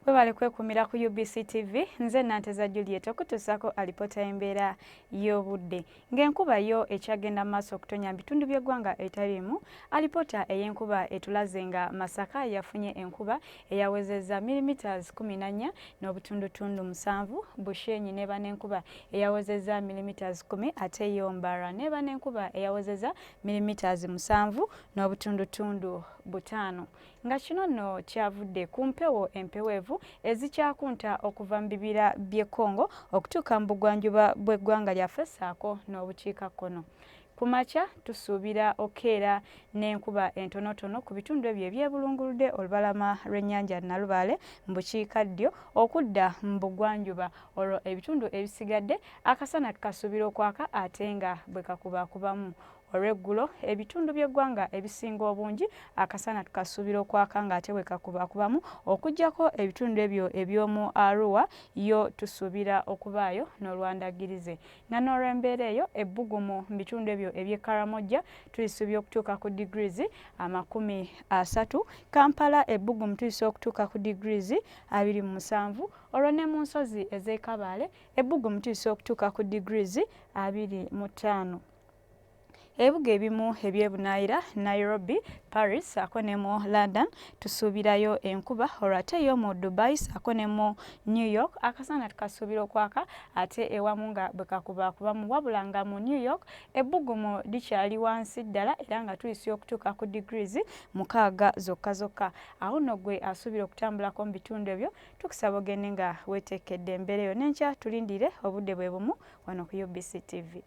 Webale kwekumira ku UBC TV nze Nanteza Juliet okutuusako alipota embeera y'obudde ng'enkuba yo ekyagenda maaso okutonya bitundu by'eggwanga etaliimu. Alipota ey'enkuba etulaze nga Masaka yafunye enkuba eyawezezza millimeters 14 n'obutundutundu 7, Bushenyi neba n'enkuba eyawezezza millimeters 10 ate yo Mbarara neba n'enkuba eyawezezza millimeters 7 n'obutundutundu 5. Nga kino nno kyavudde ku mpewo empeweevu ezikyakunta okuva mu bibira by'e Congo okutuuka mu bugwanjuba bw'eggwanga lyaffe ssaako n'obukiikakkono. Ku makya tusuubira okeera n'enkuba entonotono ku bitundu ebyo ebyebulunguludde olubalama lw'ennyanja Nalubaale mu bukiikaddyo okudda mu bugwanjuba. Olwo ebitundu ebisigadde akasana tukasuubira okwaka ate nga bwe kakubakubamu. Olw'eggulo ebitundu by'eggwanga ebisinga obungi akasana tukasuubira okwaka ng'ate bwe kakubakubamu okuggyako ebitundu ebyo eby'omu Arua yo tusuubira okubaayo n'olwandagirize. Nga n'olw'embeera eyo ebbugumu mu bitundu ebyo eby'e Karamoja tulisuubya okutuuka ku degrees 30. Kampala ebbugumu tuyinza okutuuka ku degrees 27. Olwo ne mu nsozi ez'e Kabale ebbugumu tuyinza okutuuka ku degrees 25. Ebibuga ebimu ebyebunaayira Nairobi, Paris ako ne mu London tusuubirayo enkuba. Olwo ate yo mu Dubai ako ne mu New York akasana tukasuubira okwaka ate ewamu nga bwe kakubakubamu, wabula nga mu New York ebbugumu likyali wansi ddala era nga tuyinza okutuuka ku degrees 6 zokka zokka. Awo nno gwe asuubira okutambulako mu bitundu ebyo tukusaba ogende nga weeteekedde embeera eyo n'enkya tulindire obudde bwe bumu wano ku UBC TV.